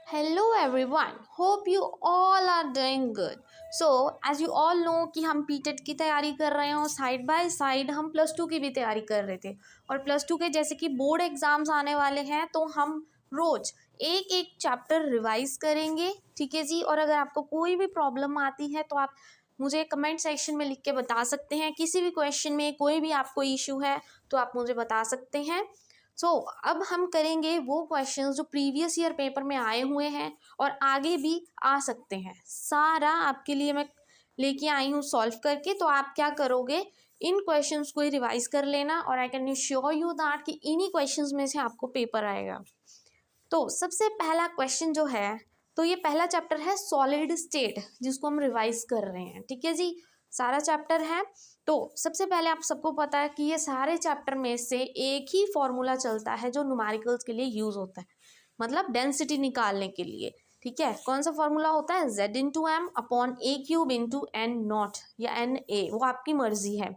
Hello everyone, hope you all are doing good. So as you all know कि हम PTET की तैयारी कर रहे हैं और साइड बाय साइड हम प्लस टू की भी तैयारी कर रहे थे। और प्लस टू के जैसे कि बोर्ड एग्जाम्स आने वाले हैं तो हम रोज एक एक चैप्टर रिवाइज करेंगे, ठीक है जी। और अगर आपको कोई भी प्रॉब्लम आती है तो आप मुझे कमेंट सेक्शन में लिख के बता सकते हैं। किसी भी क्वेश्चन में कोई भी आपको इशू है तो आप मुझे बता सकते हैं। अब हम करेंगे वो क्वेश्चंस जो प्रीवियस ईयर पेपर में आए हुए हैं और आगे भी आ सकते हैं। सारा आपके लिए मैं लेके आई हूँ सॉल्व करके। तो आप क्या करोगे, इन क्वेश्चंस को ही रिवाइज कर लेना और I can sure you that कि इन्हीं क्वेश्चंस में से आपको पेपर आएगा। तो सबसे पहला क्वेश्चन जो है, तो ये पहला चैप्टर है सॉलिड स्टेट, जिसको हम रिवाइज कर रहे हैं, ठीक है जी। सारा चैप्टर है। तो सबसे पहले आप सबको पता है कि ये सारे चैप्टर में से एक ही फॉर्मूला चलता है जो न्यूमेरिकल्स के लिए यूज होता है, मतलब डेंसिटी निकालने के लिए, ठीक है। कौन सा फॉर्मूला होता है, z into M upon a cube into N naught या एन ए, वो आपकी मर्जी है।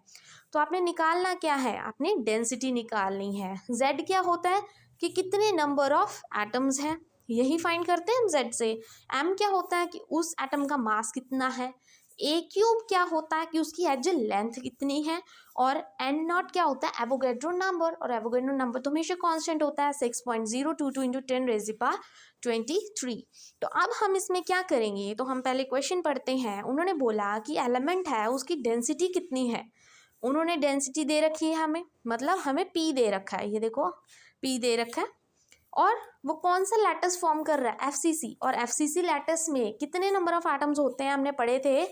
तो आपने निकालना क्या है, आपने डेंसिटी निकालनी है। z क्या होता है कि कितने नंबर ऑफ एटम्स हैं, यही फाइंड करते हैं हम z से। m क्या होता है कि उस एटम का मास कितना है। ए क्यूब क्या होता है कि उसकी एज लेंथ कितनी है। और एन नॉट क्या होता है, एवोगैड्रो नंबर, और एवोगैड्रो नंबर तो हमेशा कांस्टेंट होता है 6.022 इंटू 10⁻23। तो अब हम इसमें क्या करेंगे, तो हम पहले क्वेश्चन पढ़ते हैं। उन्होंने बोला कि एलिमेंट है उसकी डेंसिटी कितनी है। उन्होंने डेंसिटी दे रखी है हमें, मतलब हमें पी दे रखा है, ये देखो पी दे रखा है। और वो कौन सा लैटिस फॉर्म कर रहा है, एफसीसी। और एफसीसी लैटिस में कितने नंबर ऑफ एटम्स होते हैं, हमने पढ़े थे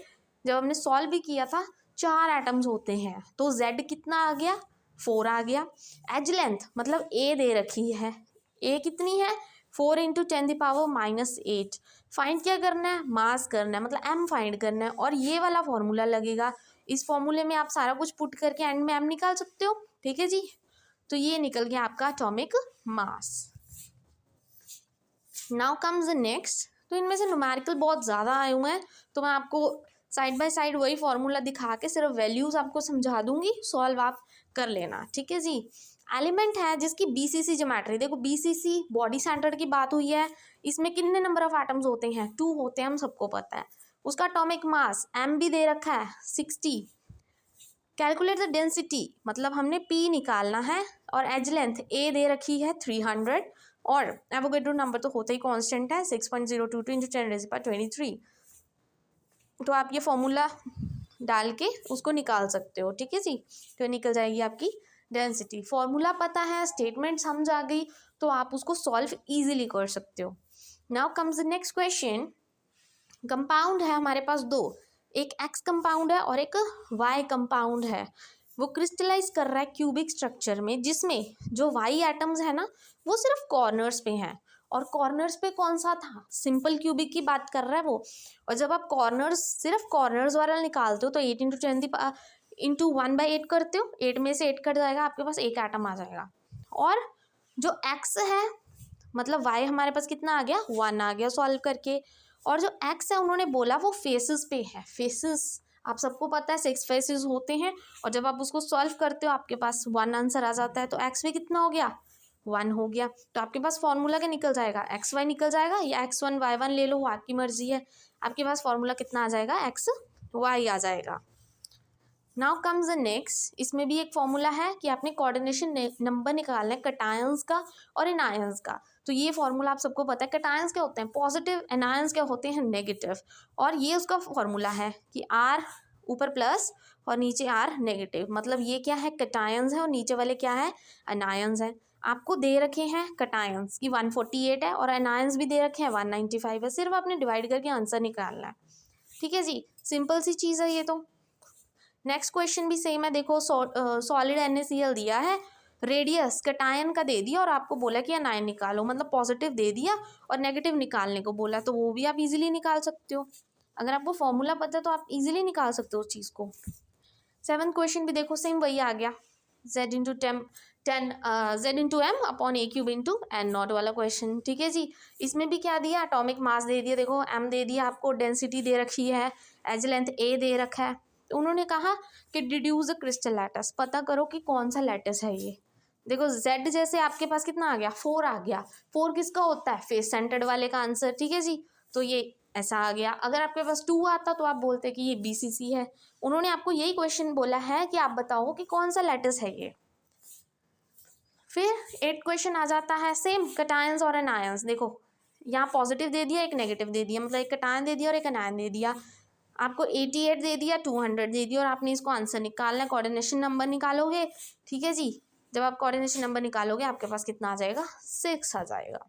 जब हमने सॉल्व भी किया था, 4 एटम्स होते हैं। तो z कितना आ गया, 4 आ गया। एज लेंथ मतलब a दे रखी है, a कितनी है 4 इंटू 10⁻⁻8। फाइंड क्या करना है, मास करना है, मतलब m फाइंड करना है। और ये वाला फॉर्मूला लगेगा, इस फॉर्मूले में आप सारा कुछ पुट करके एंड में m निकाल सकते हो, ठीक है जी। तो ये निकल गया आपका atomic mass. Now comes the next. तो इनमें से न्यूमेरिकल बहुत ज़्यादा आए हुए हैं, तो मैं आपको साइड बाय साइड वही फॉर्मूला दिखा के सिर्फ वैल्यूज़ आपको समझा दूंगी, सॉल्व आप कर लेना, ठीक है जी। एलिमेंट है जिसकी बीसीसी ज्योमेट्री, देखो बीसीसी बॉडी सेंटर्ड की बात हुई है। इसमें कितने नंबर ऑफ एटम्स होते हैं, 2 होते हैं, हम सबको पता है। उसका एटॉमिक मास m भी दे रखा है 60। कैलकुलेट द डेंसिटी, मतलब हमने p निकालना है। और एज लेंथ a दे रखी है 300। और एवोगैड्रो नंबर तो होता ही कांस्टेंट है 6.022 इंटू 10⁻23। तो आप ये फॉर्मूला डाल के उसको निकाल सकते हो, ठीक है जी। तो निकल जाएगी आपकी डेंसिटी। फॉर्मूला पता है, स्टेटमेंट समझ आ गई, तो आप उसको सॉल्व इजीली कर सकते हो। Now comes the next question. Compound है हमारे पास दो, एक एक्स कंपाउंड है और एक वाई कंपाउंड है। वो क्रिस्टलाइज कर रहा है क्यूबिक स्ट्रक्चर में, जिसमें जो वाई एटम्स है ना वो सिर्फ कॉर्नर्स पे हैं। और कॉर्नर्स पे कौन सा था, सिंपल क्यूबिक की बात कर रहा है वो। और जब आप कॉर्नर्स सिर्फ कॉर्नर्स वाला निकालते हो तो 8 इंटू 10 इंटू 1/8 करते हो, 8 में से 8 कट जाएगा, आपके पास एक एटम आ जाएगा। और जो एक्स है मतलब वाई हमारे पास कितना आ गया, 1 आ गया सॉल्व करके। और जो एक्स है उन्होंने बोला वो फेसेस पे है। फेसेस आप सबको पता है 6 फेसेस होते हैं। और जब आप उसको सॉल्व करते हो आपके पास 1 आंसर आ जाता है। तो एक्स भी कितना हो गया, 1 हो गया। तो आपके पास फॉर्मूला क्या निकल जाएगा, एक्स वाई निकल जाएगा, या x1 y1 ले लो, वो आपकी मर्जी है। आपके पास फॉर्मूला कितना आ जाएगा, एक्स वाई आ जाएगा। Now comes the next. इसमें भी एक फॉर्मूला है कि आपने कोऑर्डिनेशन नंबर निकालना है कटायंस का और एनायंस का। तो ये फॉर्मूला आप सबको पता है, कटायंस क्या होते हैं पॉजिटिव, एनायंस क्या होते हैं नेगेटिव। और ये उसका फॉर्मूला है कि R ऊपर प्लस और नीचे R नेगेटिव, मतलब ये क्या है कटायंस है और नीचे वाले क्या है एनायंस है। आपको दे रखे हैं कटायंस की 148 है और एनायंस भी दे रखे हैं 195 है। सिर्फ आपने डिवाइड करके आंसर निकालना है, ठीक है जी। सिंपल सी चीज़ है ये। तो नेक्स्ट क्वेश्चन भी सेम है, देखो सॉलिड NaCl दिया है, रेडियस कटायन का दे दिया और आपको बोला कि एनायन निकालो, मतलब पॉजिटिव दे दिया और नेगेटिव निकालने को बोला, तो वो भी आप इजीली निकाल सकते हो। अगर आपको फॉर्मूला पता है तो आप इजीली निकाल सकते हो उस चीज़ को। 7th क्वेश्चन भी देखो सेम वही आ गया, z into M upon a cube into N naught वाला क्वेश्चन, ठीक है जी। इसमें भी क्या दिया, एटॉमिक मास दे दिया, देखो m दे दिया आपको, डेंसिटी दे रखी है, एज लेंथ a दे रखा है। तो उन्होंने कहा कि डिड्यूस द क्रिस्टल लैटिस, पता करो कि कौन सा लैटिस है ये। देखो जेड जैसे आपके पास कितना आ गया, 4 आ गया। 4 किसका होता है, फेस सेंटर्ड वाले का आंसर, ठीक है जी। तो ये ऐसा आ गया। अगर आपके पास 2 आता तो आप बोलते कि ये BCC है। उन्होंने आपको यही क्वेश्चन बोला है कि आप बताओ कि कौन सा लैटिस है ये। फिर 8 क्वेश्चन आ जाता है सेम, कटायंस और एनायंस। देखो यहाँ पॉजिटिव दे दिया, एक नेगेटिव दे दिया, मतलब एक कटायन दे दिया और एक एनायन दे दिया। आपको 88 दे दिया, 200 दे दिया, और आपने इसको आंसर निकालना है, कोऑर्डिनेशन नंबर निकालोगे, ठीक है जी। जब आप कोऑर्डिनेशन नंबर निकालोगे आपके पास कितना आ जाएगा, 6 आ जाएगा।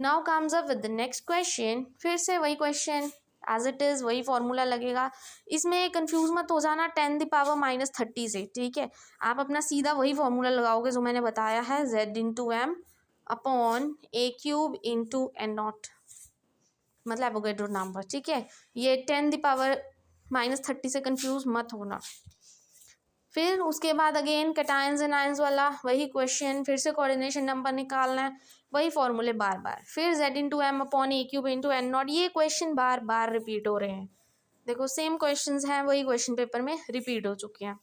Now comes up with the next question. फिर से वही क्वेश्चन एज इट इज़, वही फॉर्मूला लगेगा। इसमें कंफ्यूज मत हो जाना 10⁻³ से, ठीक है। आप अपना सीधा वही फॉर्मूला लगाओगे जो मैंने बताया है, Z/m अपॉन A³ × N0, मतलब एवोगैड्रो नंबर, ठीक है। ये 10⁻³ से कंफ्यूज मत होना। फिर उसके बाद अगेन कटायंस एनायंस वाला वही क्वेश्चन, फिर से कोऑर्डिनेशन नंबर निकालना है, वही फॉर्मूले बार बार। फिर Z/m अपॉन A³ × N0, ये क्वेश्चन बार बार रिपीट हो रहे हैं। देखो सेम क्वेश्चंस हैं, वही क्वेश्चन पेपर में रिपीट हो चुके हैं।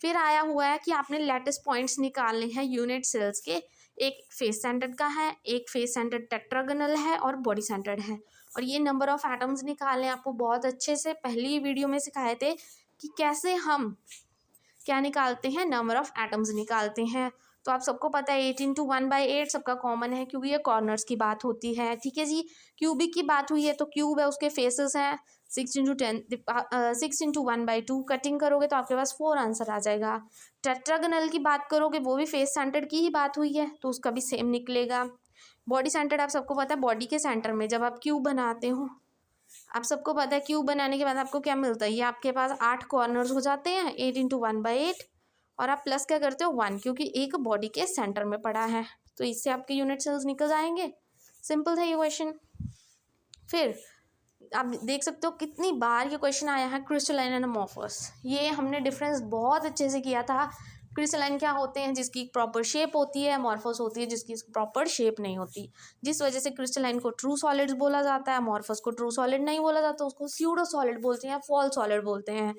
फिर आया हुआ है कि आपने लैटिस पॉइंट्स निकालने हैं यूनिट सेल्स के। एक फेस सेंटर्ड का है, एक फेस सेंटर्ड टेट्रागोनल है और बॉडी सेंटर्ड है। और ये नंबर ऑफ एटम्स निकालने आपको बहुत अच्छे से पहली वीडियो में सिखाए थे कि कैसे हम क्या निकालते हैं, नंबर ऑफ एटम्स निकालते हैं। तो आप सबको पता है 8 × 1/8 सबका कॉमन है, क्योंकि ये कॉर्नर्स की बात होती है, ठीक है जी। क्यूबिक की बात हुई है तो क्यूब है, उसके फेसेस हैं 6 × 1/2। कटिंग करोगे तो आपके पास 4 आंसर आ जाएगा। टेट्रागोनल की बात करोगे, वो भी फेस सेंटर्ड की ही बात हुई है, तो उसका भी सेम निकलेगा। बॉडी सेंटर्ड आप सबको पता है, बॉडी के सेंटर में जब आप क्यूब बनाते हो, आप सबको पता है क्यूब बनाने के बाद आपको क्या मिलता है, ये आपके पास 8 कॉर्नर्स हो जाते हैं 8 × 1/8, और आप प्लस क्या करते हो 1, क्योंकि एक बॉडी के सेंटर में पड़ा है, तो इससे आपके यूनिट सेल्स निकल जाएंगे। सिंपल था ये क्वेश्चन। फिर आप देख सकते हो कितनी बार ये क्वेश्चन आया है, क्रिस्टलाइन एंड अमॉर्फस। ये हमने डिफरेंस बहुत अच्छे से किया था। क्रिस्टलाइन क्या होते हैं, जिसकी प्रॉपर शेप होती है, अमॉर्फस होती है जिसकी प्रॉपर शेप नहीं होती, जिस वजह से क्रिस्टलाइन को ट्रू सॉलिड्स बोला जाता है, अमॉर्फस को ट्रू सॉलिड नहीं बोला जाता, उसको स्यूडो सॉलिड बोलते हैं, फॉल्स सॉलिड बोलते हैं,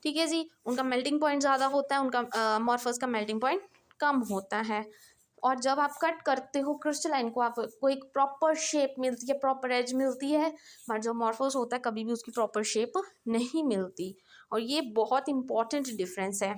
ठीक है जी। उनका मेल्टिंग पॉइंट ज़्यादा होता है, उनका अमॉर्फस का मेल्टिंग पॉइंट कम होता है। और जब आप कट करते हो क्रिस्टलाइन को, आपको एक प्रॉपर शेप मिलती है, प्रॉपर एज मिलती है, बट जो अमॉर्फस होता है कभी भी उसकी प्रॉपर शेप नहीं मिलती, और ये बहुत इंपॉर्टेंट डिफरेंस है।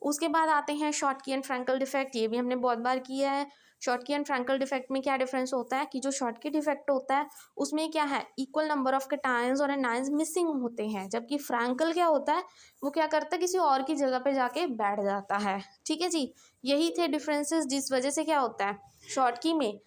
उसके बाद आते हैं शॉटकी एंड फ्रैंकल डिफेक्ट। ये भी हमने बहुत बार किया है। शॉटकी एंड फ्रैंकल डिफेक्ट में क्या डिफरेंस होता है कि जो शॉटकी डिफेक्ट होता है उसमें क्या है, इक्वल नंबर ऑफ कैटायंस और एनायंस मिसिंग होते हैं, जबकि फ्रैंकल क्या होता है, वो क्या करता है, किसी और की जगह पे जाके बैठ जाता है, ठीक है जी। यही थे डिफरेंसेस, जिस वजह से क्या होता है, शॉटकी में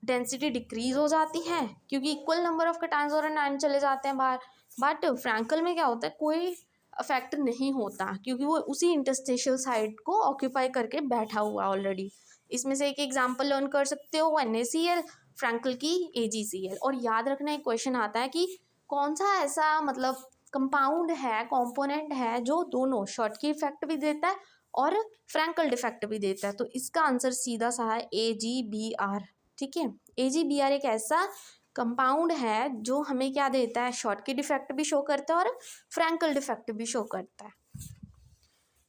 डेंसिटी डिक्रीज हो जाती है क्योंकि इक्वल नंबर ऑफ कैटायंस और एनायंस चले जाते हैं बाहर। बट फ्रैंकल में क्या होता है, कोई अफेक्ट नहीं होता क्योंकि वो उसी इंटरस्टिशियल साइड को ऑक्यूपाई करके बैठा हुआ ऑलरेडी। इसमें से एक एग्जांपल लर्न कर सकते हो, NaCl, फ्रैंकल की AgCl। और याद रखना एक क्वेश्चन आता है कि कौन सा ऐसा मतलब कंपाउंड है, कंपोनेंट है जो दोनों शॉटकी इफेक्ट भी देता है और फ्रैंकल डिफेक्ट भी देता है। तो इसका आंसर सीधा सा है AgBr, ठीक है। AgBr एक ऐसा कंपाउंड है जो हमें क्या देता है, शॉटकी डिफेक्ट भी शो करता है और फ्रैंकल डिफेक्ट भी शो करता है।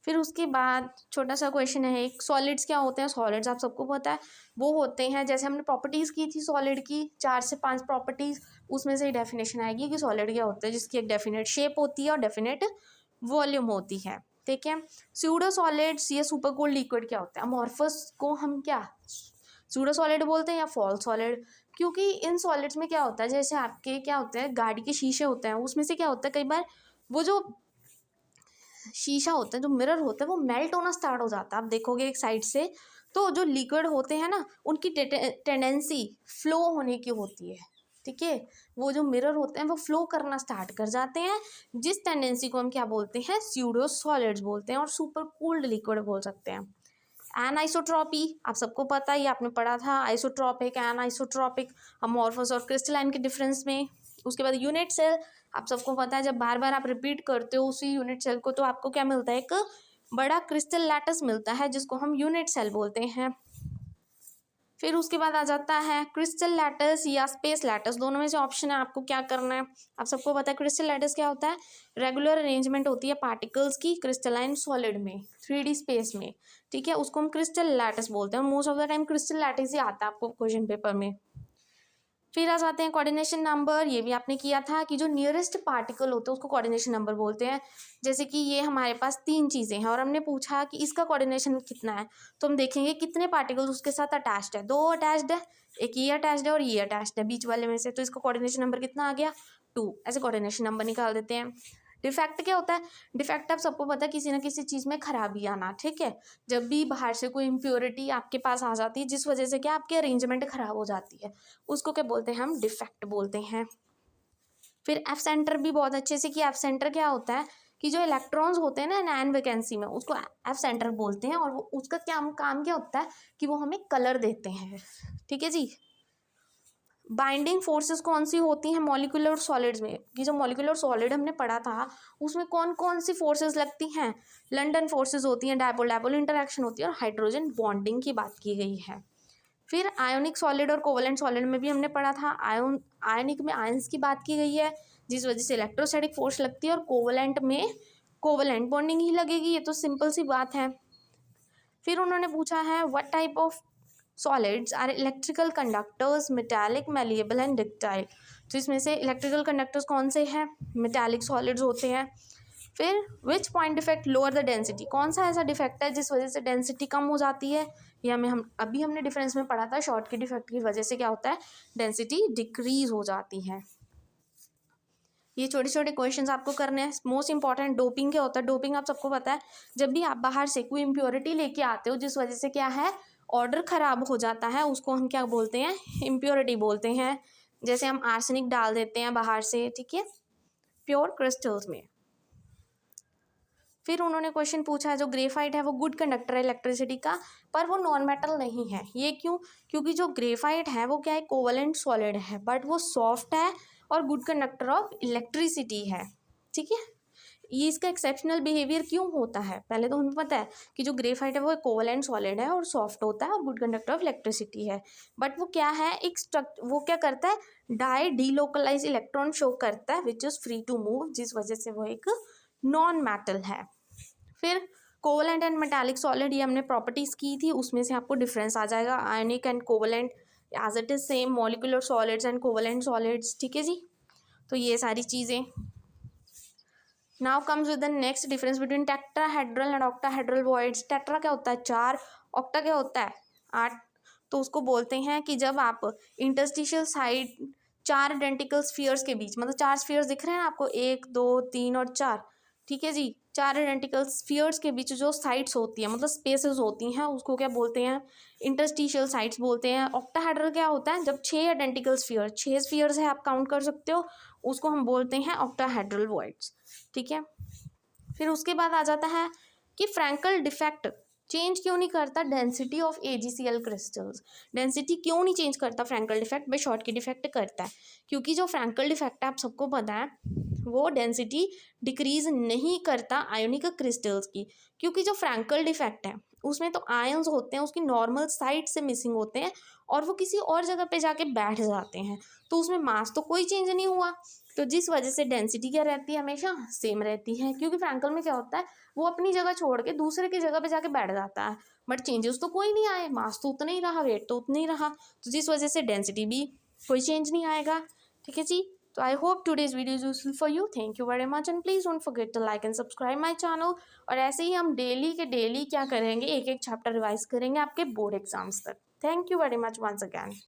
फिर उसके बाद छोटा सा क्वेश्चन है एक, सॉलिड्स क्या होते हैं। सॉलिड्स आप सबको पता है, वो होते हैं, जैसे हमने प्रॉपर्टीज़ की थी सॉलिड की 4 से 5 प्रॉपर्टीज़, उसमें से ही डेफिनेशन आएगी कि सॉलिड क्या होता है, जिसकी एक डेफिनेट शेप होती है और डेफिनेट वॉल्यूम होती है, ठीक है। स्यूडो सॉलिड्स या सुपर कोल्ड लिक्विड क्या होता है, अमॉर्फस को हम क्या स्यूडो सॉलिड बोलते हैं या फॉल्स सॉलिड, क्योंकि इन सॉलिड्स में क्या होता है, जैसे आपके क्या होता है, गाड़ी के शीशे होते हैं, उसमें से क्या होता है, कई बार वो जो शीशा होता है, जो मिरर होता है, वो मेल्ट होना स्टार्ट हो जाता है। आप देखोगे एक साइड से, तो जो लिक्विड होते हैं ना, उनकी टेंडेंसी फ्लो होने की होती है, ठीक है। वो जो मिरर होते हैं वो फ्लो करना स्टार्ट कर जाते हैं, जिस टेंडेंसी को हम क्या बोलते हैं, स्यूडो सॉलिड्स बोलते हैं और सुपर कूल्ड लिक्विड बोल सकते हैं। एनआइसोट्रॉपी आप सबको पता है, ये आपने पढ़ा था, आइसोट्रॉपिक, एनआइसोट्रॉपिक, अमॉर्फस और क्रिस्टलाइन के डिफरेंस में। उसके बाद यूनिट सेल आप सबको पता है, जब बार बार आप रिपीट करते हो उसी यूनिट सेल को, तो आपको क्या मिलता है, एक बड़ा क्रिस्टल लैटिस मिलता है जिसको हम यूनिट सेल बोलते हैं। फिर उसके बाद आ जाता है क्रिस्टल लैटिस या स्पेस लैटिस, दोनों में से ऑप्शन है, आपको क्या करना है। आप सबको पता है क्रिस्टल लैटिस क्या होता है, रेगुलर अरेंजमेंट होती है पार्टिकल्स की क्रिस्टलाइन सॉलिड में 3D स्पेस में, ठीक है, उसको हम क्रिस्टल लैटिस बोलते हैं। Most of the time crystal lattice ही आता है आपको क्वेश्चन पेपर में। फिर आ जाते हैं कोऑर्डिनेशन नंबर, ये भी आपने किया था कि जो नियरेस्ट पार्टिकल होता है उसको कोऑर्डिनेशन नंबर बोलते हैं। जैसे कि ये हमारे पास 3 चीज़ें हैं और हमने पूछा कि इसका कोऑर्डिनेशन कितना है, तो हम देखेंगे कितने पार्टिकल्स उसके साथ अटैच्ड है। 2 अटैच्ड है, एक ये अटैच्ड है और ये अटैच्ड है बीच वाले में से, तो इसका कोऑर्डिनेशन नंबर कितना आ गया 2। ऐसे कोऑर्डिनेशन नंबर निकाल देते हैं। डिफेक्ट क्या होता है, डिफेक्ट आप सबको पता है किसी ना किसी चीज़ में खराबी आना, ठीक है। जब भी बाहर से कोई इम्प्योरिटी आपके पास आ जाती है जिस वजह से क्या आपकी अरेंजमेंट खराब हो जाती है, उसको क्या बोलते हैं, हम डिफेक्ट बोलते हैं। फिर एफ सेंटर भी बहुत अच्छे से कि एफ सेंटर क्या होता है कि जो इलेक्ट्रॉन्स होते हैं ना नॉन वैकेंसी में, उसको एफ सेंटर बोलते हैं और वो उसका क्या काम क्या होता है कि वो हमें कलर देते हैं, ठीक है जी। बाइंडिंग फोर्सेस कौन सी होती हैं मॉलिक्यूलर सॉलिड्स में, कि जो मॉलिक्यूलर सॉलिड हमने पढ़ा था उसमें कौन कौन सी फोर्सेस लगती हैं, लंडन फोर्सेस होती हैं, डायपोल डायपोल इंटरेक्शन होती है और हाइड्रोजन बॉन्डिंग की बात की गई है। फिर आयोनिक सॉलिड और कोवलेंट सॉलिड में भी हमने पढ़ा था, आयोनिक में आयंस की बात की गई है जिस वजह से इलेक्ट्रोस्टैटिक फोर्स लगती है और कोवलेंट में कोवलेंट बॉन्डिंग ही लगेगी, ये तो सिंपल सी बात है। फिर उन्होंने पूछा है what type of solids are electrical conductors, metallic, malleable and ductile. तो इसमें से इलेक्ट्रिकल कंडक्टर्स कौन से हैं, मेटालिक सॉलिड्स होते हैं। फिर which point defect lower the density, कौन सा ऐसा डिफेक्ट है जिस वजह से डेंसिटी कम हो जाती है, ये हमने डिफरेंस में पढ़ा था, शॉर्ट की डिफेक्ट की वजह से क्या होता है, डेंसिटी डिक्रीज हो जाती है। ये छोटे छोटे क्वेश्चंस आपको करने हैं। मोस्ट इंपॉर्टेंट डोपिंग क्या होता है, डोपिंग आप सबको पता है, जब भी आप बाहर से कोई इम्प्योरिटी लेके आते हो जिस वजह से क्या है ऑर्डर खराब हो जाता है, उसको हम क्या बोलते हैं, इम्प्योरिटी बोलते हैं। जैसे हम आर्सेनिक डाल देते हैं बाहर से, ठीक है, प्योर क्रिस्टल्स में। फिर उन्होंने क्वेश्चन पूछा है जो ग्रेफाइट है वो गुड कंडक्टर है इलेक्ट्रिसिटी का, पर वो नॉन मेटल नहीं है। ये क्यों, क्योंकि जो ग्रेफाइट है वो क्या है, कोवलेंट सॉलिड है, बट वो सॉफ्ट है और गुड कंडक्टर ऑफ इलेक्ट्रिसिटी है, ठीक है। ये इसका एक्सेप्शनल बिहेवियर क्यों होता है, पहले तो हमें पता है कि जो ग्रेफाइट है वो कोवलेंट सॉलिड है और सॉफ्ट होता है और गुड कंडक्टर ऑफ इलेक्ट्रिसिटी है, बट वो क्या है वो क्या करता है, डाई डीलोकलाइज इलेक्ट्रॉन शो करता है which is free to move, जिस वजह से वो एक नॉन मेटल है। फिर कोवलेंट एंड मेटालिक सॉलिड, ये हमने प्रॉपर्टीज़ की थी, उसमें से आपको डिफरेंस आ जाएगा, ionic and covalent as it is same, molecular solids and covalent solids, ठीक है जी। तो ये सारी चीज़ें। Now comes with the next difference between tetrahedral and octahedral voids. Tetra क्या होता है 4, ऑक्टा क्या होता है 8। तो उसको बोलते हैं कि जब आप इंटरस्टिशियल साइड 4 आइडेंटिकल स्फीयर्स के बीच, मतलब 4 स्फीयर्स दिख रहे हैं आपको 1 2 3 और 4, ठीक है जी, 4 आइडेंटिकल स्फीयर्स के बीच जो साइड्स होती हैं मतलब स्पेसेस होती हैं उसको क्या बोलते हैं, इंटरस्टिशियल साइड्स बोलते हैं। ऑक्टाहेड्रल क्या होता है, जब 6 आइडेंटिकल स्फीयर 6 स्फीयर्स है आप काउंट कर सकते हो, उसको हम बोलते हैं ऑक्टाहेड्रल वॉइड्स, ठीक है। फिर उसके बाद आ जाता है कि फ्रैंकल डिफेक्ट चेंज क्यों नहीं करता density of AgCl crystals. Density क्यों नहीं चेंज करता फ्रैंकल डिफेक्ट, भाई शॉर्ट की डिफेक्ट करता है, क्योंकि जो फ्रैंकल डिफेक्ट है आप सबको पता है वो डेंसिटी डिक्रीज नहीं करता आयोनिक क्रिस्टल्स की, क्योंकि जो फ्रैंकल डिफेक्ट है उसमें तो आयंस होते हैं उसकी नॉर्मल साइड से मिसिंग होते हैं और वो किसी और जगह पे जाके बैठ जाते हैं, तो उसमें मास तो कोई चेंज नहीं हुआ, तो जिस वजह से डेंसिटी क्या रहती है हमेशा सेम रहती है। क्योंकि फ्रैंकल में क्या होता है वो अपनी जगह छोड़ के दूसरे की जगह पे जाके बैठ जाता है, बट चेंजेस तो कोई नहीं आए, मास तो उतना ही रहा, वेट तो उतना ही रहा, तो जिस वजह से डेंसिटी भी कोई चेंज नहीं आएगा, ठीक है जी। तो I hope today's video is useful for you, thank you very much and please don't forget to like and subscribe my channel. और ऐसे ही हम डेली के डेली क्या करेंगे, एक एक चैप्टर रिवाइज करेंगे आपके बोर्ड एग्जाम्स तक। Thank you very much once again.